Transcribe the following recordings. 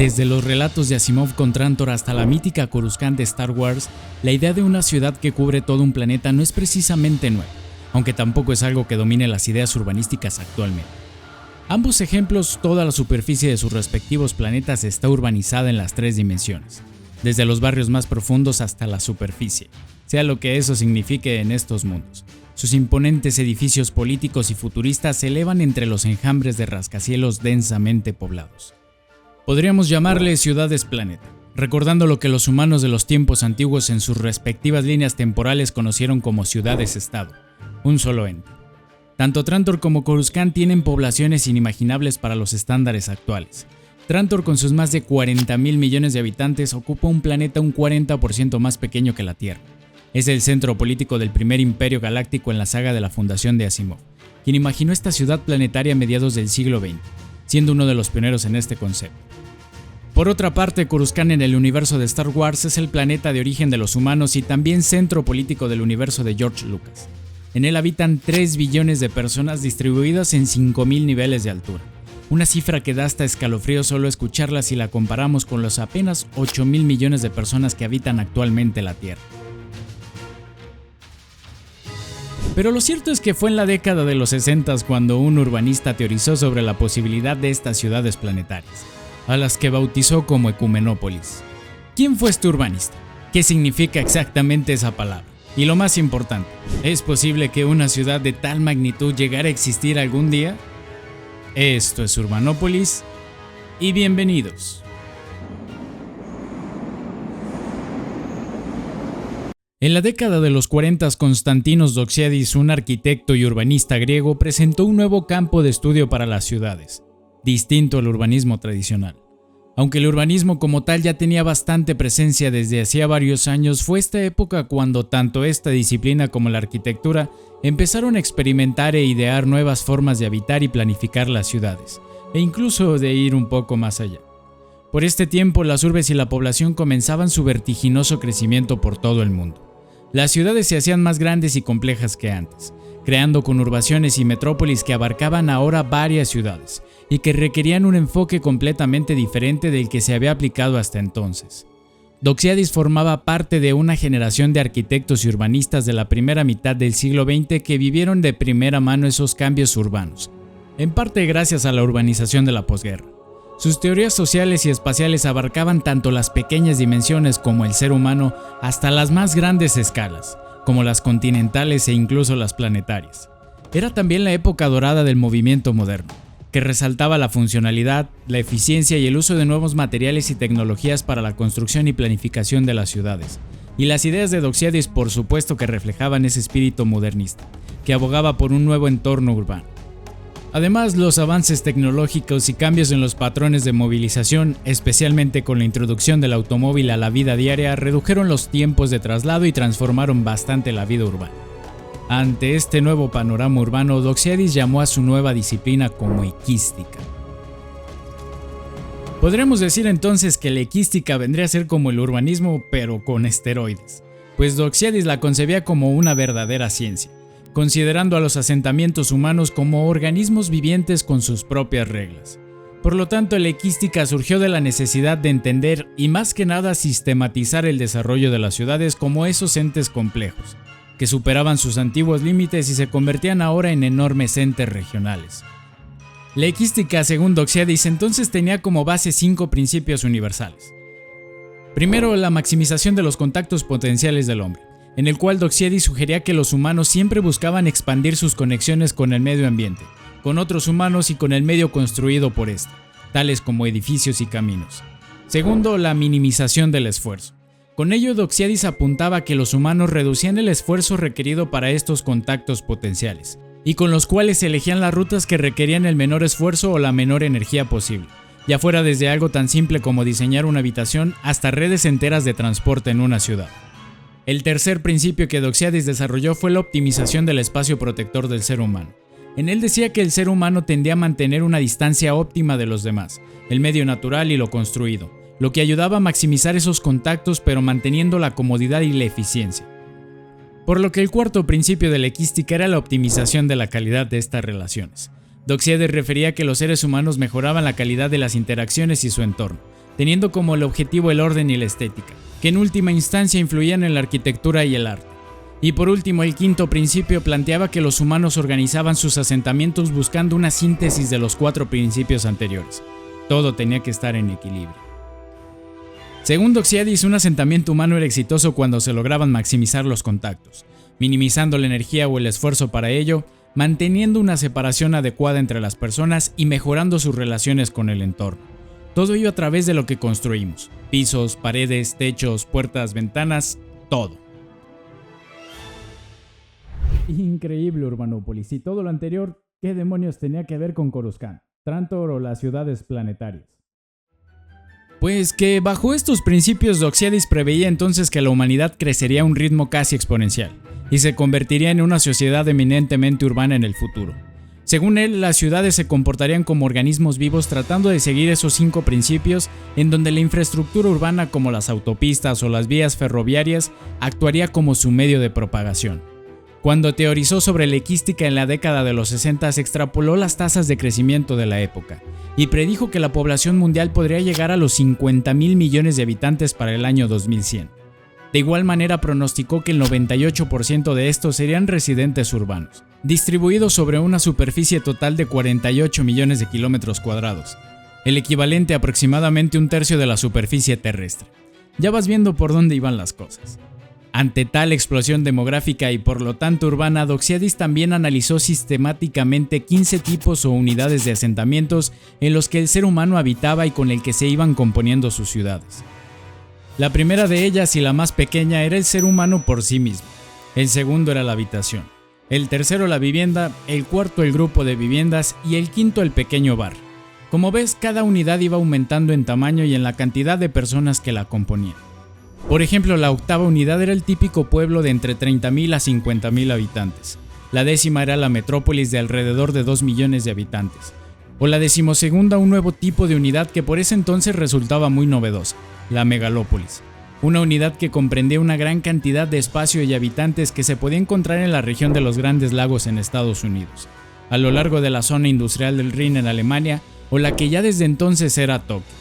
Desde los relatos de Asimov con Trantor hasta la mítica Coruscant de Star Wars, la idea de una ciudad que cubre todo un planeta no es precisamente nueva, aunque tampoco es algo que domine las ideas urbanísticas actualmente. Ambos ejemplos, toda la superficie de sus respectivos planetas está urbanizada en las 3 dimensiones, desde los barrios más profundos hasta la superficie, sea lo que eso signifique en estos mundos. Sus imponentes edificios políticos y futuristas se elevan entre los enjambres de rascacielos densamente poblados. Podríamos llamarle ciudades-planeta, recordando lo que los humanos de los tiempos antiguos en sus respectivas líneas temporales conocieron como ciudades-estado, un solo ente. Tanto Trantor como Coruscant tienen poblaciones inimaginables para los estándares actuales. Trantor, con sus más de 40,000 millones de habitantes, ocupa un planeta un 40% más pequeño que la Tierra. Es el centro político del primer imperio galáctico en la saga de la fundación de Asimov, quien imaginó esta ciudad planetaria a mediados del siglo XX, siendo uno de los pioneros en este concepto. Por otra parte, Coruscant en el universo de Star Wars es el planeta de origen de los humanos y también centro político del universo de George Lucas. En él habitan 3 billones de personas distribuidas en 5,000 niveles de altura, una cifra que da hasta escalofrío solo escucharla si la comparamos con los apenas 8,000 millones de personas que habitan actualmente la Tierra. Pero lo cierto es que fue en la década de los 60 cuando un urbanista teorizó sobre la posibilidad de estas ciudades planetarias, a las que bautizó como Ecumenópolis. ¿Quién fue este urbanista? ¿Qué significa exactamente esa palabra? Y lo más importante, ¿es posible que una ciudad de tal magnitud llegara a existir algún día? Esto es Urbanópolis y bienvenidos. En la década de los 40, Konstantinos Doxiadis, un arquitecto y urbanista griego, presentó un nuevo campo de estudio para las ciudades, distinto al urbanismo tradicional. Aunque el urbanismo como tal ya tenía bastante presencia desde hacía varios años, fue esta época cuando tanto esta disciplina como la arquitectura empezaron a experimentar e idear nuevas formas de habitar y planificar las ciudades, e incluso de ir un poco más allá. Por este tiempo, las urbes y la población comenzaban su vertiginoso crecimiento por todo el mundo. Las ciudades se hacían más grandes y complejas que antes, creando conurbaciones y metrópolis que abarcaban ahora varias ciudades y que requerían un enfoque completamente diferente del que se había aplicado hasta entonces. Doxiadis formaba parte de una generación de arquitectos y urbanistas de la primera mitad del siglo XX que vivieron de primera mano esos cambios urbanos, en parte gracias a la urbanización de la posguerra. Sus teorías sociales y espaciales abarcaban tanto las pequeñas dimensiones como el ser humano hasta las más grandes escalas, como las continentales e incluso las planetarias. Era también la época dorada del movimiento moderno, que resaltaba la funcionalidad, la eficiencia y el uso de nuevos materiales y tecnologías para la construcción y planificación de las ciudades. Y las ideas de Doxiadis por supuesto que reflejaban ese espíritu modernista, que abogaba por un nuevo entorno urbano. Además, los avances tecnológicos y cambios en los patrones de movilización, especialmente con la introducción del automóvil a la vida diaria, redujeron los tiempos de traslado y transformaron bastante la vida urbana. Ante este nuevo panorama urbano, Doxiadis llamó a su nueva disciplina como equística. Podríamos decir entonces que la equística vendría a ser como el urbanismo, pero con esteroides, pues Doxiadis la concebía como una verdadera ciencia, considerando a los asentamientos humanos como organismos vivientes con sus propias reglas. Por lo tanto, la equística surgió de la necesidad de entender y más que nada sistematizar el desarrollo de las ciudades como esos entes complejos, que superaban sus antiguos límites y se convertían ahora en enormes entes regionales. La equística, según Doxiadis, entonces tenía como base 5 principios universales. Primero, la maximización de los contactos potenciales del hombre, en el cual Doxiadis sugería que los humanos siempre buscaban expandir sus conexiones con el medio ambiente, con otros humanos y con el medio construido por éste, tales como edificios y caminos. Segundo, la minimización del esfuerzo. Con ello, Doxiadis apuntaba que los humanos reducían el esfuerzo requerido para estos contactos potenciales, y con los cuales elegían las rutas que requerían el menor esfuerzo o la menor energía posible, ya fuera desde algo tan simple como diseñar una habitación hasta redes enteras de transporte en una ciudad. El tercer principio que Doxiadis desarrolló fue la optimización del espacio protector del ser humano. En él decía que el ser humano tendía a mantener una distancia óptima de los demás, el medio natural y lo construido, lo que ayudaba a maximizar esos contactos pero manteniendo la comodidad y la eficiencia. Por lo que el cuarto principio de la equística era la optimización de la calidad de estas relaciones. Doxiadis refería que los seres humanos mejoraban la calidad de las interacciones y su entorno, teniendo como el objetivo el orden y la estética, que en última instancia influían en la arquitectura y el arte. Y por último, el quinto principio planteaba que los humanos organizaban sus asentamientos buscando una síntesis de los 4 principios anteriores. Todo tenía que estar en equilibrio. Según Doxiadis, un asentamiento humano era exitoso cuando se lograban maximizar los contactos, minimizando la energía o el esfuerzo para ello, manteniendo una separación adecuada entre las personas y mejorando sus relaciones con el entorno. Todo ello a través de lo que construimos: pisos, paredes, techos, puertas, ventanas, todo. Increíble, Urbanópolis. Y todo lo anterior, ¿qué demonios tenía que ver con Coruscant, Trantor o las ciudades planetarias? Pues que bajo estos principios Doxiadis preveía entonces que la humanidad crecería a un ritmo casi exponencial y se convertiría en una sociedad eminentemente urbana en el futuro. Según él, las ciudades se comportarían como organismos vivos tratando de seguir esos 5 principios, en donde la infraestructura urbana como las autopistas o las vías ferroviarias actuaría como su medio de propagación. Cuando teorizó sobre la equística en la década de los 60, se extrapoló las tasas de crecimiento de la época y predijo que la población mundial podría llegar a los 50,000 millones de habitantes para el año 2100. De igual manera pronosticó que el 98% de estos serían residentes urbanos, distribuidos sobre una superficie total de 48 millones de kilómetros cuadrados, el equivalente a aproximadamente 1/3 de la superficie terrestre. Ya vas viendo por dónde iban las cosas. Ante tal explosión demográfica y por lo tanto urbana, Doxiadis también analizó sistemáticamente 15 tipos o unidades de asentamientos en los que el ser humano habitaba y con el que se iban componiendo sus ciudades. La primera de ellas y la más pequeña era el ser humano por sí mismo. El segundo era la habitación. El tercero la vivienda, el cuarto el grupo de viviendas y el quinto el pequeño bar. Como ves, cada unidad iba aumentando en tamaño y en la cantidad de personas que la componían. Por ejemplo, la octava unidad era el típico pueblo de entre 30,000 a 50,000 habitantes. La décima era la metrópolis de alrededor de 2 millones de habitantes. O la decimosegunda, un nuevo tipo de unidad que por ese entonces resultaba muy novedosa, la megalópolis. Una unidad que comprendía una gran cantidad de espacio y habitantes que se podía encontrar en la región de los Grandes Lagos en Estados Unidos, a lo largo de la zona industrial del Rin en Alemania, o la que ya desde entonces era Tokio.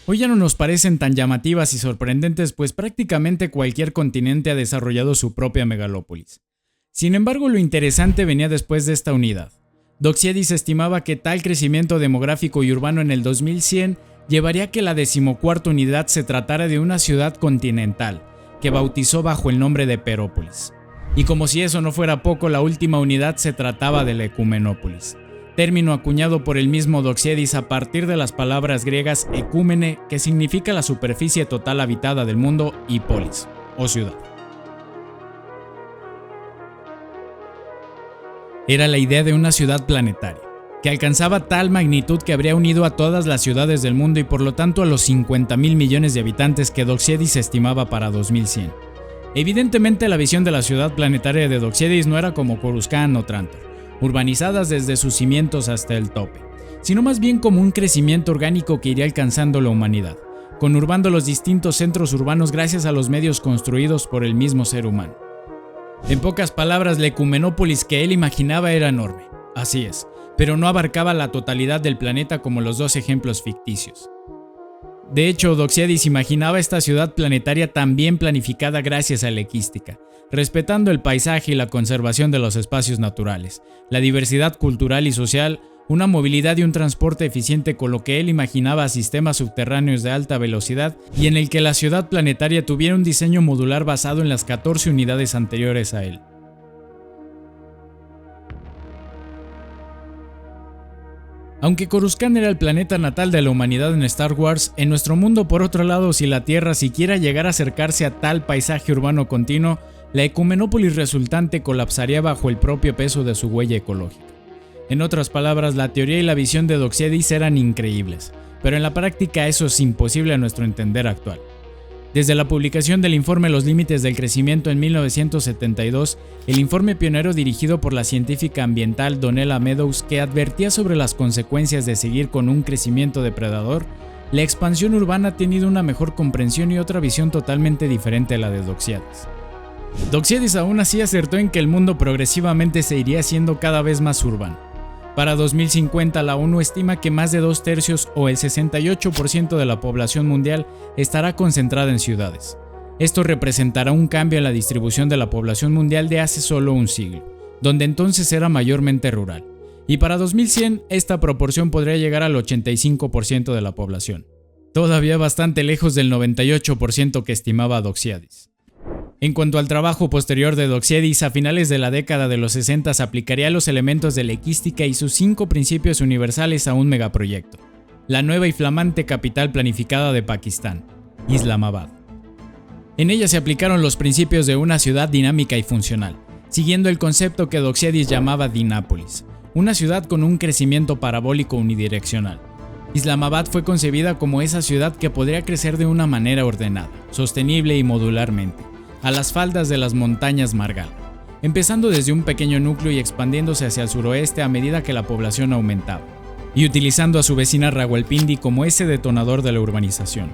Hoy ya no nos parecen tan llamativas y sorprendentes, pues prácticamente cualquier continente ha desarrollado su propia megalópolis. Sin embargo, lo interesante venía después de esta unidad. Doxiadis estimaba que tal crecimiento demográfico y urbano en el 2100 llevaría a que la 14ª unidad se tratara de una ciudad continental, que bautizó bajo el nombre de Perópolis. Y como si eso no fuera poco, la última unidad se trataba de la Ecumenópolis, término acuñado por el mismo Doxiadis a partir de las palabras griegas ecúmene, que significa la superficie total habitada del mundo, y polis, o ciudad. Era la idea de una ciudad planetaria, que alcanzaba tal magnitud que habría unido a todas las ciudades del mundo y por lo tanto a los 50,000 millones de habitantes que Doxiadis estimaba para 2100. Evidentemente la visión de la ciudad planetaria de Doxiadis no era como Coruscant o Trantor, urbanizadas desde sus cimientos hasta el tope, sino más bien como un crecimiento orgánico que iría alcanzando la humanidad, conurbando los distintos centros urbanos gracias a los medios construidos por el mismo ser humano. En pocas palabras, la Ecumenópolis que él imaginaba era enorme, así es, pero no abarcaba la totalidad del planeta como los 2 ejemplos ficticios. De hecho, Doxiadis imaginaba esta ciudad planetaria también planificada gracias a la equística, respetando el paisaje y la conservación de los espacios naturales, la diversidad cultural y social, una movilidad y un transporte eficiente con lo que él imaginaba sistemas subterráneos de alta velocidad y en el que la ciudad planetaria tuviera un diseño modular basado en las 14 unidades anteriores a él. Aunque Coruscant era el planeta natal de la humanidad en Star Wars, en nuestro mundo por otro lado, si la Tierra siquiera llegara a acercarse a tal paisaje urbano continuo, la Ecumenópolis resultante colapsaría bajo el propio peso de su huella ecológica. En otras palabras, la teoría y la visión de Doxiadis eran increíbles, pero en la práctica eso es imposible a nuestro entender actual. Desde la publicación del informe Los límites del crecimiento en 1972, el informe pionero dirigido por la científica ambiental Donella Meadows, que advertía sobre las consecuencias de seguir con un crecimiento depredador, la expansión urbana ha tenido una mejor comprensión y otra visión totalmente diferente a la de Doxiadis. Doxiadis aún así acertó en que el mundo progresivamente se iría haciendo cada vez más urbano. Para 2050, la ONU estima que más de 2/3 o el 68% de la población mundial estará concentrada en ciudades. Esto representará un cambio en la distribución de la población mundial de hace solo un siglo, donde entonces era mayormente rural. Y para 2100, esta proporción podría llegar al 85% de la población, todavía bastante lejos del 98% que estimaba Doxiadis. En cuanto al trabajo posterior de Doxiadis, a finales de la década de los 60 aplicaría los elementos de la equística y sus 5 principios universales a un megaproyecto, la nueva y flamante capital planificada de Pakistán, Islamabad. En ella se aplicaron los principios de una ciudad dinámica y funcional, siguiendo el concepto que Doxiadis llamaba Dinápolis, una ciudad con un crecimiento parabólico unidireccional. Islamabad fue concebida como esa ciudad que podría crecer de una manera ordenada, sostenible y modularmente, a las faldas de las montañas Margala, empezando desde un pequeño núcleo y expandiéndose hacia el suroeste a medida que la población aumentaba, y utilizando a su vecina Rawalpindi como ese detonador de la urbanización.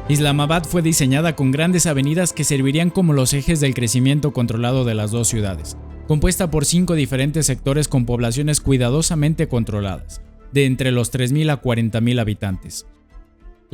Islamabad fue diseñada con grandes avenidas que servirían como los ejes del crecimiento controlado de las dos ciudades, compuesta por 5 diferentes sectores con poblaciones cuidadosamente controladas, de entre los 3.000 a 40.000 habitantes.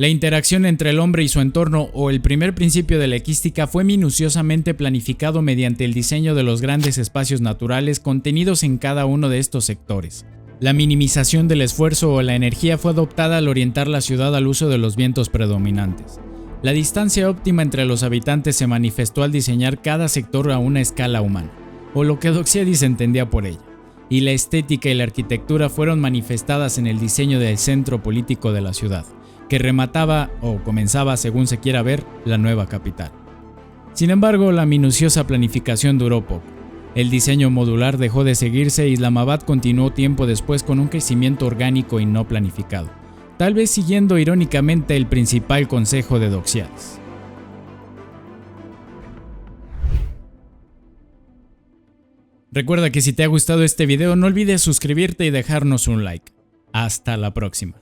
La interacción entre el hombre y su entorno, o el primer principio de la equística, fue minuciosamente planificado mediante el diseño de los grandes espacios naturales contenidos en cada uno de estos sectores. La minimización del esfuerzo o la energía fue adoptada al orientar la ciudad al uso de los vientos predominantes. La distancia óptima entre los habitantes se manifestó al diseñar cada sector a una escala humana, o lo que Doxiadis entendía por ella, y la estética y la arquitectura fueron manifestadas en el diseño del centro político de la ciudad, que remataba, o comenzaba según se quiera ver, la nueva capital. Sin embargo, la minuciosa planificación duró poco. El diseño modular dejó de seguirse y Islamabad continuó tiempo después con un crecimiento orgánico y no planificado, tal vez siguiendo irónicamente el principal consejo de Doxiadis. Recuerda que si te ha gustado este video no olvides suscribirte y dejarnos un like. Hasta la próxima.